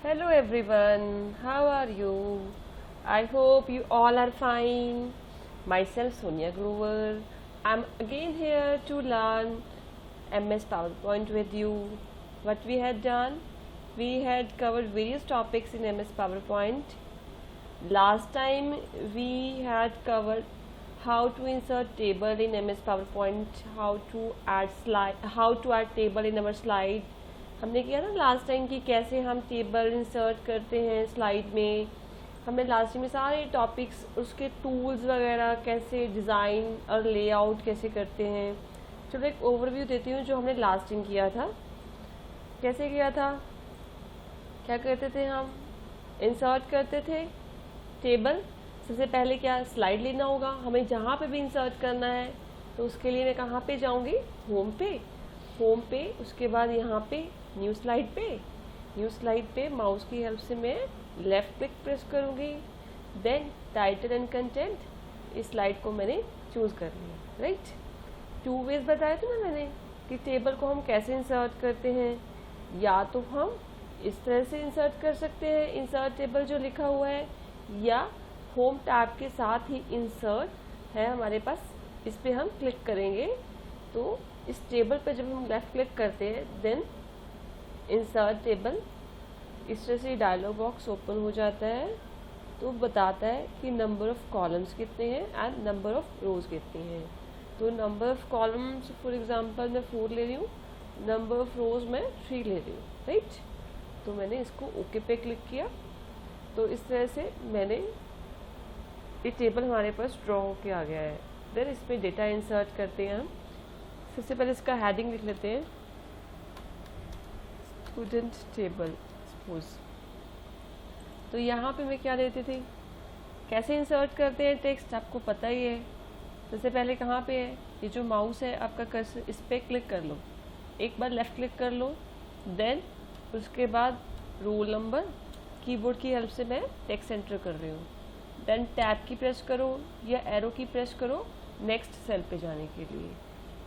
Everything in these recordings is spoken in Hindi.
Hello everyone, how are you? I hope you all are fine. Myself Sonia Grover. I'm again here to learn MS PowerPoint with you. What we had done? We had covered various topics in MS PowerPoint. Last time we had covered how to insert table in MS PowerPoint, how to add table in our slide. हमने किया ना लास्ट टाइम कि कैसे हम टेबल इंसर्ट करते हैं स्लाइड में. हमने लास्ट टाइम में सारे टॉपिक्स, उसके टूल्स वगैरह, कैसे डिज़ाइन और लेआउट कैसे करते हैं. चलो एक ओवरव्यू देती हूँ जो हमने लास्ट टाइम किया था. कैसे किया था, क्या करते थे हम? इंसर्ट करते थे टेबल. सबसे पहले क्या, स्लाइड लेना होगा हमें. जहाँ पे भी इंसर्ट करना है तो उसके लिए मैं कहाँ पे जाऊँगी? होम पे. उसके बाद यहाँ पे न्यू स्लाइड पे माउस की हेल्प से मैं लेफ़्ट क्लिक प्रेस करूँगी. देन टाइटल एंड कंटेंट, इस स्लाइड को मैंने चूज़ कर लिया. राइट, 2 वेज बताए थे ना मैंने कि टेबल को हम कैसे इंसर्ट करते हैं. या तो हम इस तरह से इंसर्ट कर सकते हैं, इंसर्ट टेबल जो लिखा हुआ है, या होम टैब के साथ ही इंसर्ट है हमारे पास, इस पर हम क्लिक करेंगे तो इस टेबल पर जब हम लेफ़्ट क्लिक करते हैं देन इंसर्ट टेबल, इस तरह से डायलॉग बॉक्स ओपन हो जाता है. तो बताता है कि नंबर ऑफ़ कॉलम्स कितने हैं एंड नंबर ऑफ़ रोज़ कितनी हैं. तो number of columns for example मैं 4 ले रही हूँ, नंबर ऑफ़ रोज़ मैं 3 ले रही हूँ. राइट, तो मैंने इसको ओके पे क्लिक किया. तो इस तरह से मैंने ये टेबल हमारे पास ड्रॉ होके आ गया है. देन इसमें डेटा इंसर्ट करते हैं हम. सबसे पहले इसका हेडिंग लिख लेते हैं, स्टूडेंट टेबल सपोज. तो यहाँ पे मैं क्या लेती थी, कैसे इंसर्ट करते हैं टेक्स्ट आपको पता ही है. सबसे पहले कहाँ पे है, ये जो माउस है आपका कर्सर, इस पर क्लिक कर लो, एक बार लेफ़्ट क्लिक कर लो. देन उसके बाद रोल नंबर, कीबोर्ड की हेल्प से मैं टेक्स्ट एंटर कर रही हूँ. देन टैब की प्रेस करो या एरो की प्रेस करो नेक्स्ट सेल पे जाने के लिए.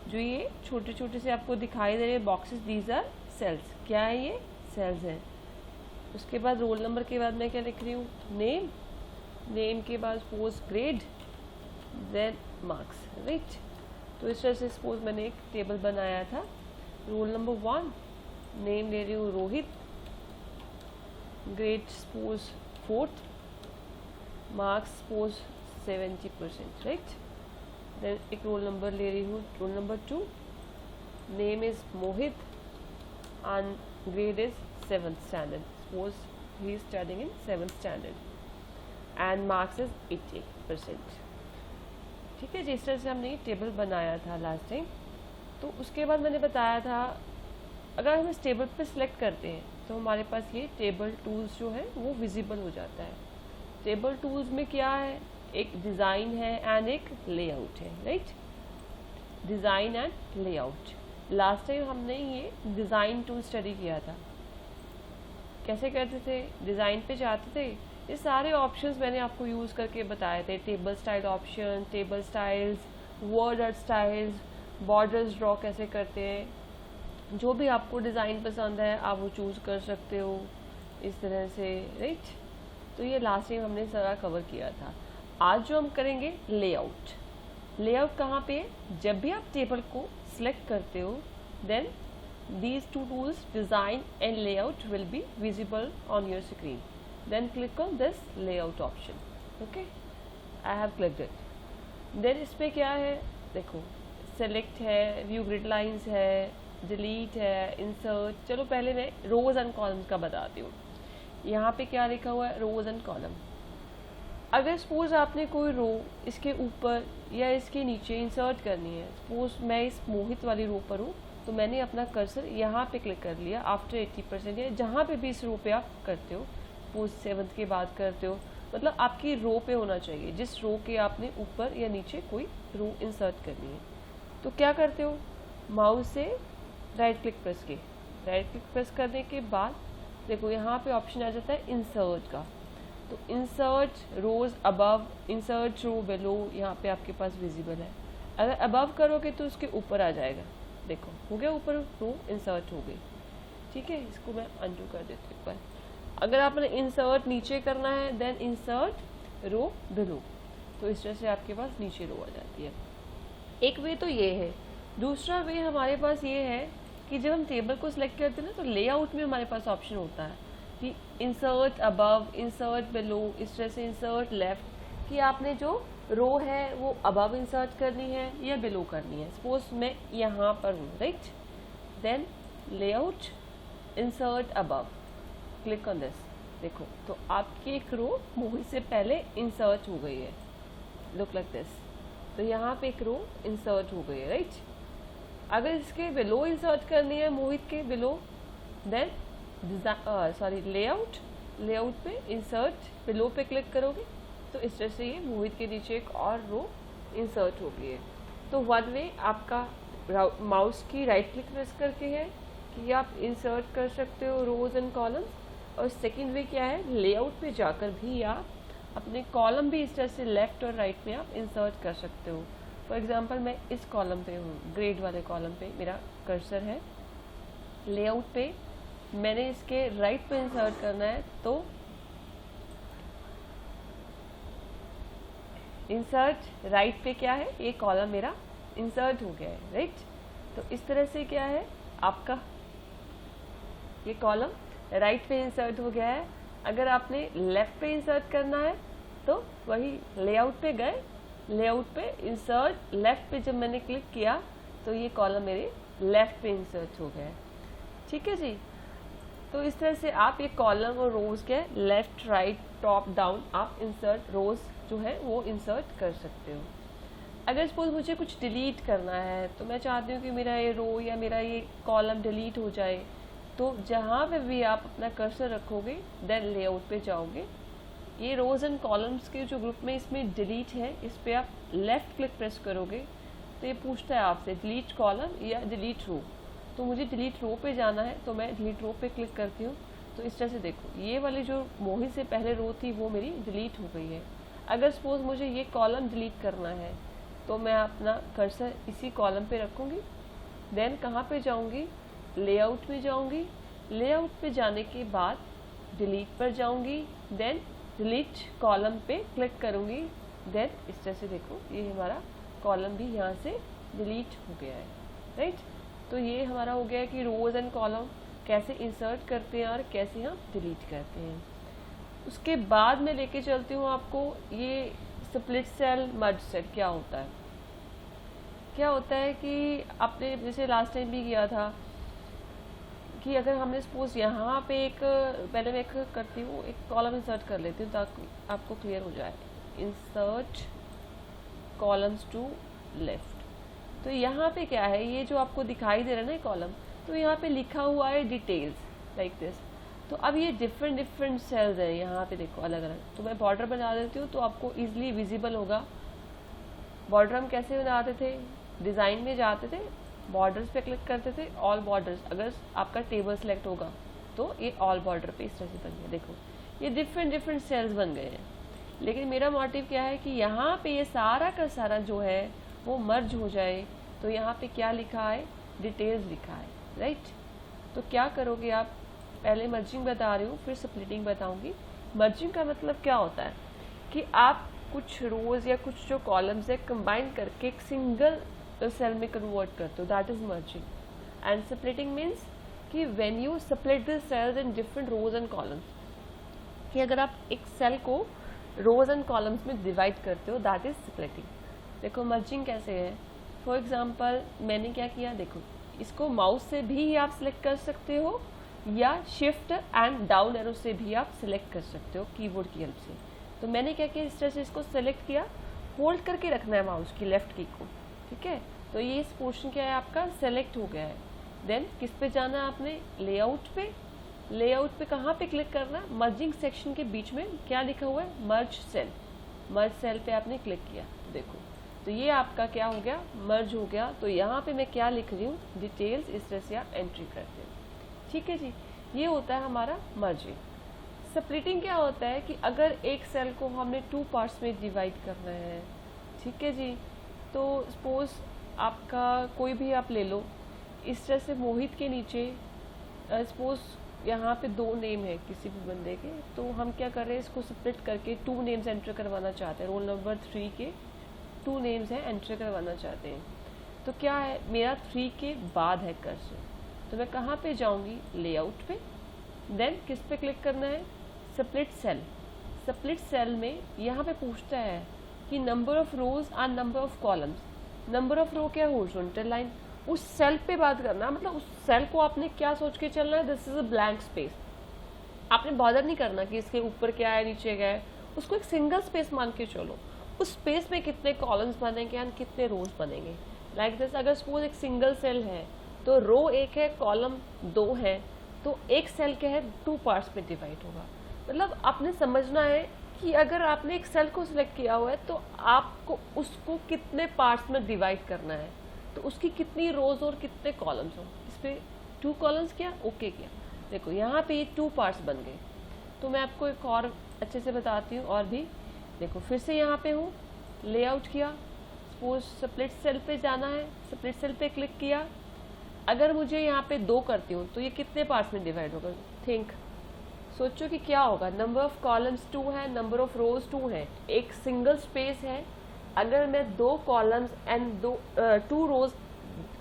जो ये छोटे छोटे से आपको दिखाई दे रहे बॉक्सेस, दीज आर सेल्स. क्या है ये? सेल्स हैं. उसके बाद रोल नंबर के बाद मैं क्या लिख रही हूँ? नेम के बाद suppose grade, then marks. Right, तो इस तरह से सपोज मैंने एक टेबल बनाया था. रोल नंबर 1, नेम ले रही हूँ Rohit, grade suppose 4th, marks suppose 70%. Right, then एक रोल नंबर ले रही हूँ, roll number 2, name is Mohit and grade is 7th standard. Suppose he is studying in 7th standard and marks is 80%. ठीक है, जिस तरह से हमने टेबल बनाया था लास्ट टाइम. तो उसके बाद मैंने बताया था अगर हम इस टेबल पे सिलेक्ट करते हैं तो हमारे पास ये टेबल टूल्स जो है वो विजिबल हो जाता है. टेबल टूल्स में क्या है, एक डिज़ाइन है एंड एक लेआउट है. Right, design and layout. Last time हमने ये डिज़ाइन टूल स्टडी किया था. कैसे करते थे, डिज़ाइन पे जाते थे, ये सारे ऑप्शंस मैंने आपको यूज़ करके बताए थे. Table style option, table styles, word art styles, borders draw कैसे करते हैं. जो भी आपको डिज़ाइन पसंद है आप वो चूज़ कर सकते हो इस तरह से. राइट, तो ये लास्ट टाइम हमने सारा कवर किया था. आज जो हम करेंगे लेआउट. लेआउट कहाँ पे है, जब भी आप टेबल को सिलेक्ट करते हो then these two tools design and layout will be visible on your screen. Then click on this layout option. Okay, I have clicked it. Then इस पे क्या है, देखो select है, view grid lines है, delete है, insert. चलो पहले मैं rows and columns का बताती हूँ. यहाँ पे क्या लिखा हुआ है, rows and column. अगर सपोज आपने कोई रो इसके ऊपर या इसके नीचे इंसर्ट करनी है, सपोज मैं इस मोहित वाली रो पर हूँ तो मैंने अपना कर्सर यहाँ पे क्लिक कर लिया आफ्टर 80%, या जहाँ पे भी इस रो पे आप करते हो, सपोज 7th के बाद करते हो, मतलब आपकी रो पे होना चाहिए जिस रो के आपने ऊपर या नीचे कोई रो इंसर्ट करनी है. तो क्या करते हो, माउस से राइट क्लिक प्रेस करने के बाद देखो यहाँ पे ऑप्शन आ जाता है इंसर्ट का. तो इंसर्ट रोज अबव, इंसर्ट रो बिलो, यहाँ पे आपके पास विजिबल है. अगर अबव करोगे तो उसके ऊपर आ जाएगा. देखो हो गया, ऊपर रो इंसर्ट हो गई. ठीक है, इसको मैं अनडू कर देती हूँ एक बार. अगर आपने इंसर्ट नीचे करना है देन इंसर्ट रो बिलो, तो इस तरह से आपके पास नीचे रो आ जाती है। एक वे तो ये है। दूसरा वे हमारे पास ये है कि जब हम टेबल को सिलेक्ट करते हैं ना, तो लेआउट में हमारे पास ऑप्शन होता है कि इंसर्ट अबव, इंसर्ट बिलो, इस तरह से इंसर्ट लेफ्ट, कि आपने जो रो है वो अबव इंसर्ट करनी है या बिलो करनी है। सपोज मैं यहाँ पर हूँ, right, then layout, insert above, click on this. देखो तो आपकी एक रो मूवी से पहले इंसर्ट हो गई है, लुक लाइक दिस। तो यहाँ पे एक रो इंसर्ट हो गई है, राइट। अगर इसके बिलो इंसर्ट करनी है मोहित के बिलो, देन लेआउट, लेआउट पे इंसर्ट बिलो पे क्लिक करोगे तो इस तरह से ये मोहित के नीचे एक और रो इंसर्ट हो गई है। तो वन वे आपका माउस की राइट क्लिक प्रेस करके है कि आप इंसर्ट कर सकते हो रोज एंड कॉलम्स, और सेकंड वे क्या है, लेआउट पे जाकर भी आप अपने कॉलम भी इस तरह से लेफ्ट और राइट में आप इंसर्ट कर सकते हो। फॉर एग्जांपल मैं इस कॉलम पे हूँ, ग्रेड वाले कॉलम पे मेरा कर्सर है, लेआउट पे मैंने इसके राइट पे इंसर्ट करना है, तो इंसर्ट राइट पे क्या है, ये कॉलम मेरा इंसर्ट हो गया है, राइट। तो इस तरह से क्या है आपका ये कॉलम राइट पे इंसर्ट हो गया है। अगर आपने लेफ्ट पे इंसर्ट करना है तो वही लेआउट पे गए, लेआउट पे इंसर्ट लेफ्ट पे जब मैंने क्लिक किया तो ये कॉलम मेरे लेफ्ट पे इंसर्ट हो गया है, ठीक है जी। तो इस तरह से आप ये कॉलम और रोज के लेफ्ट राइट टॉप डाउन आप इंसर्ट रोज जो है वो इंसर्ट कर सकते हो। अगर सपोज मुझे कुछ डिलीट करना है, तो मैं चाहती हूँ कि मेरा ये रो या मेरा ये कॉलम डिलीट हो जाए, तो जहाँ पे भी आप अपना कर्सर रखोगे देन लेआउट पे जाओगे, ये रोज एंड कॉलम्स के जो ग्रुप में इसमें डिलीट है, इस पर आप लेफ्ट क्लिक प्रेस करोगे तो ये पूछता है आपसे डिलीट कॉलम या डिलीट रो। तो मुझे डिलीट रो पे जाना है तो मैं डिलीट रो पे क्लिक करती हूँ। तो इस तरह से देखो ये वाली जो मोहित से पहले रो थी वो मेरी डिलीट हो गई है। अगर सपोज मुझे ये कॉलम डिलीट करना है तो मैं अपना कर्सर इसी कॉलम पे रखूँगी, देन कहाँ पे जाऊँगी, लेआउट में जाऊँगी, लेआउट पे जाने के बाद डिलीट पर जाऊँगी, देन डिलीट कॉलम पे क्लिक करूँगी, देन इस तरह से देखो ये हमारा कॉलम भी यहाँ से डिलीट हो गया है, राइट। तो ये हमारा हो गया कि रोज एंड कॉलम कैसे इंसर्ट करते हैं और कैसे हम डिलीट करते हैं। उसके बाद मैं लेके चलती हूँ आपको ये स्प्लिट सेल मर्ज सेल क्या होता है। क्या होता है कि आपने जैसे लास्ट टाइम भी किया था कि अगर हमने सपोज यहाँ पे एक, पहले मैं एक करती हूँ, एक कॉलम इंसर्ट कर लेती हूँ ताकि आपको क्लियर हो जाए। इंसर्ट कॉलम्स टू लेफ्ट, तो यहाँ पे क्या है, ये जो आपको दिखाई दे रहा है ना कॉलम, तो यहाँ पे लिखा हुआ है डिटेल्स लाइक दिस। तो अब ये डिफरेंट सेल्स है, यहाँ पे देखो अलग अलग। तो मैं बॉर्डर बना देती हूँ तो आपको इजीली विजिबल होगा। बॉर्डर हम कैसे बनाते थे, डिज़ाइन में जाते थे, बॉर्डर्स पे क्लिक करते थे, ऑल बॉर्डर्स। अगर आपका टेबल सेलेक्ट होगा तो ये ऑल बॉर्डर पे इस तरह से बन गया। देखो ये डिफरेंट सेल्स बन गए हैं। लेकिन मेरा मोटिव क्या है कि यहाँ पे ये सारा का सारा जो है वो मर्ज हो जाए। तो यहाँ पे क्या लिखा है, डिटेल्स लिखा है, राइट। तो क्या करोगे आप, पहले मर्जिंग बता रही हूँ फिर स्प्लिटिंग बताऊंगी। मर्जिंग का मतलब क्या होता है कि आप कुछ रोज या कुछ जो कॉलम्स है कंबाइन करके एक सिंगल सेल में कन्वर्ट करते हो, that is merging. And splitting means कि when you split the cells in different rows and columns, कि अगर आप एक सेल को रोज एंड कॉलम्स में डिवाइड करते हो, दैट इज स्प्लिटिंग। देखो मर्जिंग कैसे है, फॉर एग्जाम्पल मैंने क्या किया, देखो इसको माउस से भी आप सिलेक्ट कर सकते हो या शिफ्ट एंड डाउन एरो से भी आप सिलेक्ट कर सकते हो कीबोर्ड की हेल्प से। तो मैंने क्या किया, इस तरह से इसको सिलेक्ट किया, होल्ड करके रखना है माउस की लेफ्ट की को, ठीक है। तो ये इस पोर्शन क्या है आपका सेलेक्ट हो गया है। देन किस पे जाना है आपने, लेआउट पे। लेआउट पे कहाँ पे क्लिक करना, मर्जिंग सेक्शन के बीच में क्या लिखा हुआ है, मर्ज सेल। मर्ज सेल पे आपने क्लिक किया, देखो तो ये आपका क्या हो गया, मर्ज हो गया। तो यहाँ पे मैं क्या लिख रही हूँ, डिटेल्स, इस तरह से आप एंट्री करते हो, ठीक है जी। ये होता है हमारा मर्जिंग। स्प्लिटिंग क्या होता है कि अगर एक सेल को हमने 2 पार्ट्स में डिवाइड करना है, ठीक है जी। तो सपोज आपका कोई भी आप ले लो, इस तरह से मोहित के नीचे सपोज यहाँ पे 2 नेम है किसी भी बंदे के, तो हम क्या कर रहे हैं, इसको स्प्लिट करके 2 नेम्स एंटर करवाना चाहते हैं। रोल नंबर 3 के 2 नेम्स हैं, एंटर करवाना चाहते हैं। तो क्या है, मेरा 3 के बाद है कर्सर, तो मैं कहाँ पे जाऊँगी, लेआउट पे, देन किस पे क्लिक करना है, स्प्लिट सेल। स्प्लिट सेल में यहाँ पे पूछता है कि नंबर ऑफ रोज और number of columns. Number of row क्या है, हॉरिजॉन्टल लाइन, उस सेल पे बात करना, मतलब उस सेल को आपने क्या सोच के चलना है, this is a blank space. आपने बॉदर नहीं करना कि इसके ऊपर क्या है नीचे क्या है, उसको एक सिंगल स्पेस मान के चलो। उस स्पेस में कितने कॉलम्स बनेंगे एंड कितने रोज बनेंगे, लाइक दिस। अगर सपोज एक सिंगल सेल है तो रो 1 है, कॉलम 2 है, तो एक सेल क्या है 2 पार्ट्स में डिवाइड होगा। मतलब आपने समझना है कि अगर आपने एक सेल को सिलेक्ट किया हुआ है तो आपको उसको कितने पार्ट्स में डिवाइड करना है, तो उसकी कितनी रोज और कितने कॉलम्स हो। इस पे 2 कॉलम्स किया, ओके किया, देखो यहाँ पे ये 2 पार्ट्स बन गए। तो मैं आपको एक और अच्छे से बताती हूँ, और भी देखो, फिर से यहाँ पे हूँ, लेआउट किया, सपोज स्प्लिट सेल पे जाना है, स्प्लिट सेल पे क्लिक किया। अगर मुझे यहाँ पे 2 करती हूँ तो ये कितने पार्ट्स में डिवाइड होगा, थिंक, सोचो कि क्या होगा। नंबर ऑफ कॉलम्स 2 है, नंबर ऑफ रोज 2 है, एक सिंगल स्पेस है। अगर मैं 2 कॉलम्स एंड 2 रोज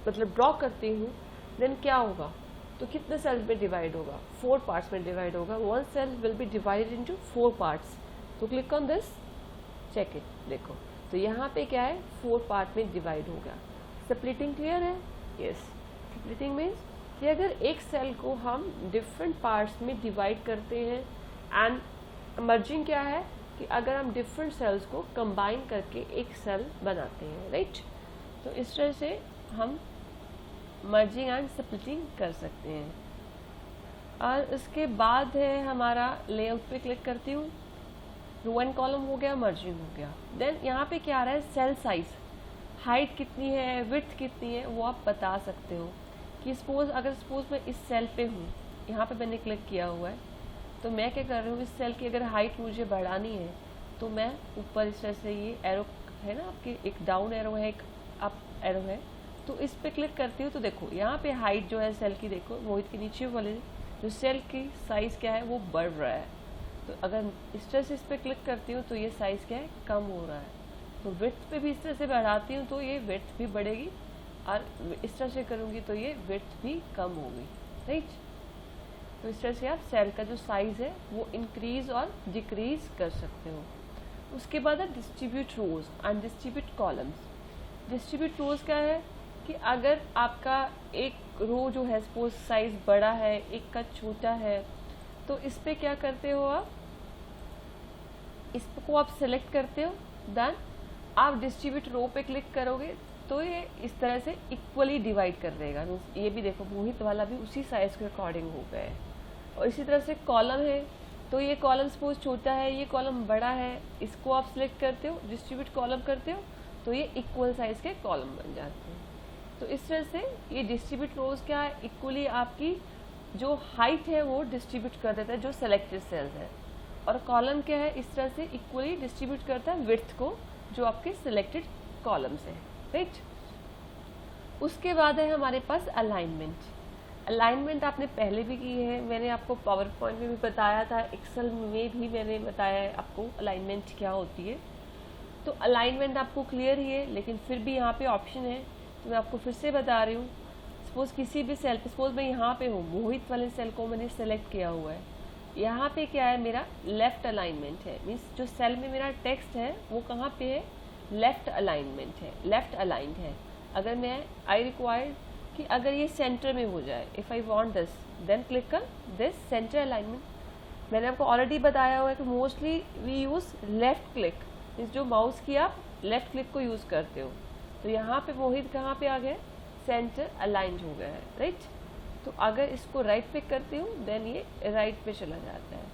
मतलब ड्रॉ करती हूँ, देन क्या होगा, तो कितने सेल्स में डिवाइड होगा, 4 पार्ट्स में डिवाइड होगा। 1 cell will be divided into 4 parts. तो click on this, check it, देखो तो यहाँ पे क्या है, 4 पार्ट में डिवाइड हो गया। स्प्लिटिंग क्लियर है, यस। स्प्लिटिंग मीन्स कि अगर एक सेल को हम डिफरेंट पार्ट्स में डिवाइड करते हैं, एंड मर्जिंग क्या है कि अगर हम डिफरेंट सेल्स को कंबाइन करके एक सेल बनाते हैं, राइट। तो इस तरह से हम मर्जिंग एंड स्प्लिटिंग कर सकते हैं। और इसके बाद है हमारा लेआउट पे क्लिक करती हूँ, रो एंड कॉलम हो गया, मर्जिंग हो गया। देन यहाँ पे क्या आ रहा है, सेल साइज, हाइट कितनी है, विड्थ कितनी है, वो आप बता सकते हो। कि सपोज मैं इस सेल पे हूँ, यहाँ पे मैंने क्लिक किया हुआ है, तो मैं क्या कर रही हूँ, इस सेल की अगर हाइट मुझे बढ़ानी है तो मैं ऊपर इस तरह से, ये एरो है ना आपकी, एक डाउन एरो है, एक अप एरो है, तो इस पे क्लिक करती हूँ तो देखो यहाँ पे हाइट जो है सेल की, देखो मोहित के नीचे वाले जो सेल की साइज़ क्या है वो बढ़ रहा है। तो अगर इस तरह से इस पर क्लिक करती हूँ तो ये साइज़ क्या है, कम हो रहा है। तो विड्थ पे भी इस तरह से बढ़ाती हूँ तो ये विड्थ भी बढ़ेगी, और इस तरह से करूँगी तो ये विड्थ भी कम होगी, राइट। तो इस तरह से आप सेल का जो साइज़ है वो इंक्रीज और डिक्रीज कर सकते हो। उसके बाद है distribute rows and distribute columns. Distribute rows क्या है कि अगर आपका एक रो जो है सपोज साइज बड़ा है, एक का छोटा है, तो इस पे क्या करते हो आप, इसको आप सेलेक्ट करते हो, देन आप डिस्ट्रीब्यूट रो पे क्लिक करोगे तो ये इस तरह से इक्वली डिवाइड कर देगा। ये भी देखो मोहित वाला भी उसी साइज के अकॉर्डिंग हो गया है। और इसी तरह से कॉलम है, तो ये कॉलम सपोज छोटा है, ये कॉलम बड़ा है, इसको आप सिलेक्ट करते हो, डिस्ट्रीब्यूट कॉलम करते हो, तो ये इक्वल साइज के कॉलम बन जाते हैं। तो इस तरह से ये डिस्ट्रीब्यूट रोज क्या है, इक्वली आपकी जो हाइट है वो डिस्ट्रीब्यूट कर देता है जो सेलेक्टेड सेल्स है, और कॉलम क्या है, इस तरह से इक्वली डिस्ट्रीब्यूट करता है विड्थ को जो आपके सिलेक्टेड कॉलम्स हैं, राइट। उसके बाद है हमारे पास अलाइनमेंट। अलाइनमेंट आपने पहले भी की है, मैंने आपको पावर पॉइंट में भी बताया था, एक्सेल में भी मैंने बताया है आपको अलाइनमेंट क्या होती है। तो अलाइनमेंट आपको क्लियर ही है, लेकिन फिर भी यहाँ पे ऑप्शन है, तो मैं आपको फिर से बता रही हूँ। सपोज किसी भी सेल पे, सपोज मैं यहाँ पे हूँ, मोहित वाले सेल को मैंने सेलेक्ट किया हुआ है, यहाँ पे क्या है मेरा लेफ्ट अलाइनमेंट है, मीन्स जो सेल में मेरा टेक्स्ट है वो कहाँ पे है, लेफ्ट अलाइनमेंट है, लेफ्ट अलाइंड है। अगर मैं आई रिक्वायर्ड कि अगर ये सेंटर में हो जाए, if I want this, then click कर दिस सेंटर अलाइनमेंट। मैंने आपको ऑलरेडी बताया हुआ है कि mostly we use left click, means जो माउस की आप लेफ्ट क्लिक को यूज़ करते हो। तो यहाँ पे मोहित कहाँ पे आ गया, सेंटर अलाइंड हो गया है, राइट। तो अगर इसको राइट पिक करती हूँ देन ये राइट पे चला जाता है।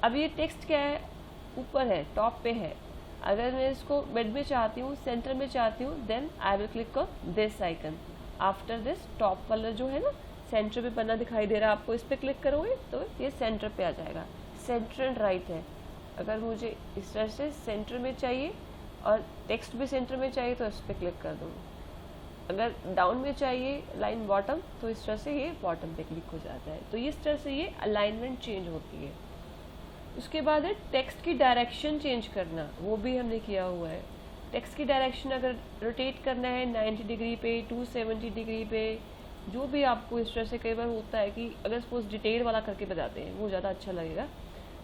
अब ये टेक्स्ट क्या है, ऊपर है, टॉप पे है। अगर मैं इसको मिड में चाहती हूँ, सेंटर में चाहती हूँ, then I will click on this icon. After this top वाला जो है ना सेंटर पे बना दिखाई दे रहा है आपको, इस पर क्लिक करोगे तो ये सेंटर पे आ जाएगा। सेंटर एंड राइट है। अगर मुझे इस तरह से सेंटर में चाहिए और टेक्स्ट भी सेंटर में चाहिए तो इस पर क्लिक कर दूँगी। अगर डाउन में चाहिए लाइन बॉटम तो इस तरह से ये बॉटम पे क्लिक हो जाता है। तो इस तरह से ये अलाइनमेंट चेंज होती है। उसके बाद है टेक्स्ट की डायरेक्शन चेंज करना, वो भी हमने किया हुआ है। टेक्स्ट की डायरेक्शन अगर रोटेट करना है 90 डिग्री पे, 270 डिग्री पे, जो भी आपको इस तरह से कई बार होता है कि अगर सपोज डिटेल वाला करके बताते हैं वो ज़्यादा अच्छा लगेगा।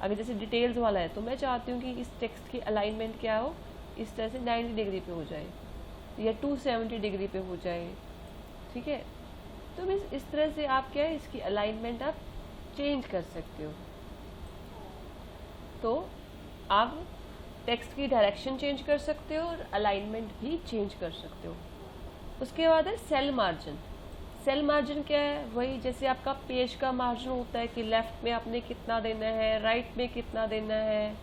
अगर जैसे डिटेल्स वाला है तो मैं चाहती हूँ कि इस टेक्स्ट की अलाइनमेंट क्या हो, इस तरह से 90 डिग्री पे हो जाए या 270 डिग्री पे हो जाए, ठीक है। तो मीन्स इस तरह से आप क्या है इसकी अलाइनमेंट आप चेंज कर सकते हो। तो आप टेक्स्ट की डायरेक्शन चेंज कर सकते हो और अलाइनमेंट भी चेंज कर सकते हो। उसके बाद है सेल मार्जिन। सेल मार्जिन क्या है, वही जैसे आपका पेज का मार्जिन होता है कि लेफ्ट में आपने कितना देना है, राइट में कितना देना है।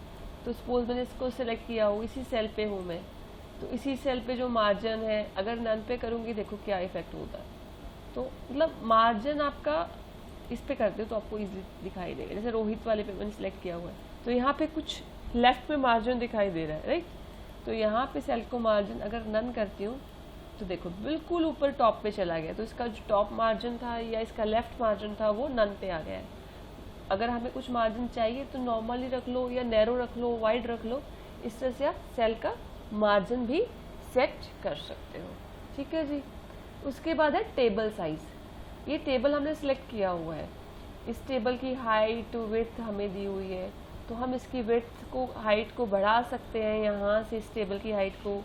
तो सपोज मैंने इसको सेलेक्ट किया हो, इसी सेल पे हूँ मैं, तो इसी सेल पे जो मार्जिन है अगर नन पे करूँगी देखो क्या इफेक्ट होता है। तो मतलब मार्जिन आपका इस पे करते हो तो आपको इजीली दिखाई देगा। जैसे रोहित वाले पे मैंने सेलेक्ट किया हुआ है तो यहाँ पे कुछ लेफ्ट में मार्जिन दिखाई दे रहा है, राइट। तो यहाँ पे सेल को मार्जिन अगर नन करती हूँ तो देखो बिल्कुल ऊपर टॉप पे चला गया। तो इसका जो टॉप मार्जिन था या इसका लेफ्ट मार्जिन था वो नन पे आ गया है। अगर हमें कुछ मार्जिन चाहिए तो नॉर्मली रख लो या नैरो रख लो, वाइड रख लो। इस तरह से आप सेल का मार्जिन भी सेट कर सकते हो, ठीक है जी। उसके बाद है टेबल साइज। ये टेबल हमने सेलेक्ट किया हुआ है, इस टेबल की हाइट विड्थ हमें दी हुई है, तो हम इसकी विड्थ को हाइट को बढ़ा सकते हैं यहाँ से इस टेबल की हाइट को,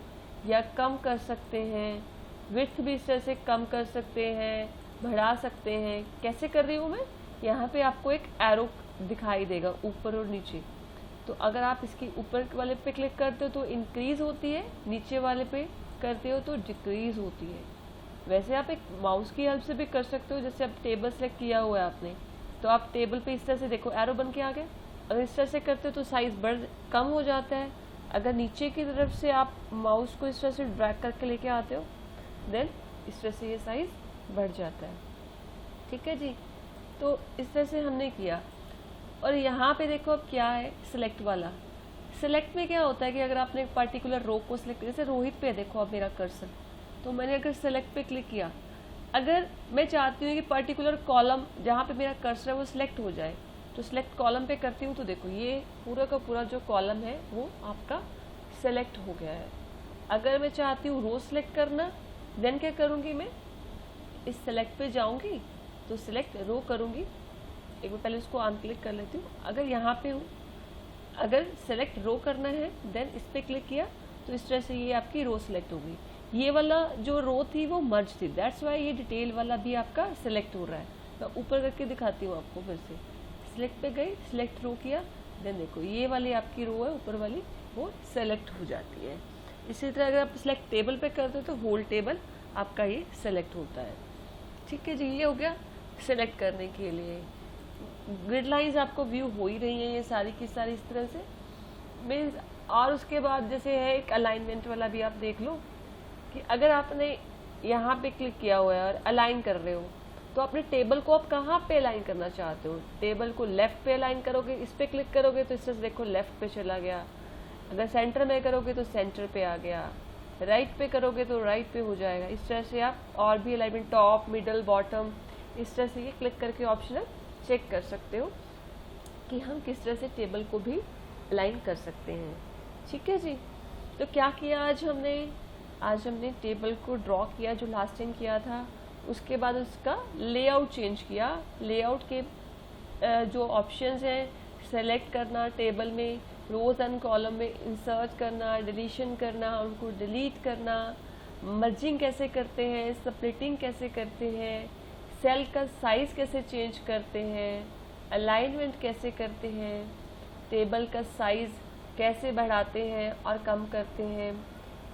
या कम कर सकते हैं। विड्थ भी इस तरह से कम कर सकते हैं, बढ़ा सकते हैं। कैसे कर रही हूँ मैं, यहाँ पे आपको एक एरो दिखाई देगा ऊपर और नीचे। तो अगर आप इसकी ऊपर वाले पे क्लिक करते हो तो इंक्रीज होती है, नीचे वाले पे करते हो तो डिक्रीज होती है। वैसे आप एक माउस की हेल्प से भी कर सकते हो। जैसे आप टेबल सेलेक्ट किया हुआ है आपने, तो आप टेबल पे इस तरह से देखो एरो बन के आ गया। अगर इस तरह से करते हो तो साइज कम हो जाता है। अगर नीचे की तरफ से आप माउस को इस तरह से ड्रैग करके लेके आते हो देन इस तरह से ये साइज बढ़ जाता है, ठीक है जी। तो इस तरह से हमने किया। और यहाँ पे देखो अब क्या है, सिलेक्ट वाला। सिलेक्ट में क्या होता है कि अगर आपने एक पर्टिकुलर रो को सिलेक्ट, जैसे रोहित पे देखो अब मेरा कर्सर, तो मैंने अगर सिलेक्ट पे क्लिक किया, अगर मैं चाहती हूँ कि पर्टिकुलर कॉलम जहाँ पे मेरा कर्सर है वो सिलेक्ट हो जाए, तो सिलेक्ट कॉलम पे करती हूँ तो देखो ये पूरा का पूरा जो कॉलम है वो आपका सेलेक्ट हो गया है। अगर मैं चाहती हूँ रो सिलेक्ट करना, देन क्या करूँगी, मैं इस सेलेक्ट पे जाऊँगी तो सिलेक्ट रो करूँगी। एक बार पहले उसको अनक्लिक कर लेती हूँ। अगर यहाँ पे हूँ, अगर सेलेक्ट रो करना है देन इस पर क्लिक किया तो इस तरह से ये आपकी रो सिलेक्ट होगी। ये वाला जो रो थी वो मर्ज थी, दैट्स वाई ये डिटेल वाला भी आपका सिलेक्ट हो रहा है। मैं ऊपर करके दिखाती हूँ आपको फिर से। सिलेक्ट पे गई, सिलेक्ट रो किया, देन देखो ये वाली आपकी रो है ऊपर वाली वो सेलेक्ट हो जाती है। इसी तरह अगर आप सिलेक्ट टेबल पे करते हो तो होल टेबल आपका ये सेलेक्ट होता है, ठीक है जी। ये हो गया सेलेक्ट करने के लिए। ग्रिड लाइंस आपको व्यू हो ही रही हैं ये सारी की सारी इस तरह से मीन्स। और उसके बाद जैसे है एक अलाइनमेंट वाला भी आप देख लो कि अगर आपने यहाँ पे क्लिक किया हुआ है और अलाइन कर रहे हो तो अपने टेबल को आप कहाँ पे अलाइन करना चाहते हो। टेबल को लेफ्ट पे अलाइन करोगे, इस पे क्लिक करोगे तो इस तरह से देखो लेफ्ट पे चला गया। अगर सेंटर में करोगे तो सेंटर पे आ गया, राइट पे करोगे तो राइट पे हो जाएगा। इस तरह से आप और भी अलाइनमेंट टॉप मिडल बॉटम इस तरह से ये क्लिक करके ऑप्शन चेक कर सकते हो कि हम किस तरह से टेबल को भी अलाइन कर सकते हैं, ठीक है जी। तो क्या किया आज हमने टेबल को ड्रॉ किया जो लास्ट टाइम किया था। उसके बाद उसका लेआउट चेंज किया। लेआउट के जो ऑप्शंस हैं, सेलेक्ट करना टेबल में, रोज एंड कॉलम में इंसर्ट करना, डिलीशन करना, उनको डिलीट करना, मर्जिंग कैसे करते हैं, स्प्लिटिंग कैसे करते हैं, सेल का साइज कैसे चेंज करते हैं, अलाइनमेंट कैसे करते हैं, टेबल का साइज कैसे बढ़ाते हैं और कम करते हैं,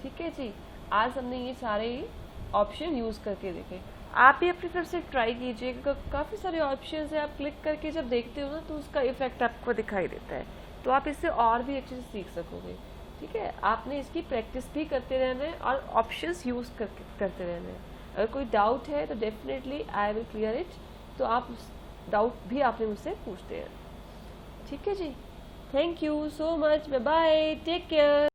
ठीक है जी। आज हमने ये सारे ऑप्शन यूज़ करके देखे। आप भी अपनी तरफ से ट्राई कीजिएगा। काफ़ी सारे ऑप्शंस हैं, आप क्लिक करके जब देखते हो ना तो उसका इफेक्ट आपको दिखाई देता है, तो आप इससे और भी अच्छे से सीख सकोगे, ठीक है। आपने इसकी प्रैक्टिस भी करते रहना है और ऑप्शंस यूज़ करते रहना है। अगर कोई डाउट है तो definitely I will clear it. तो आप उस डाउट भी आपने मुझसे पूछते हैं, ठीक है जी। Thank you so much, bye bye, take care.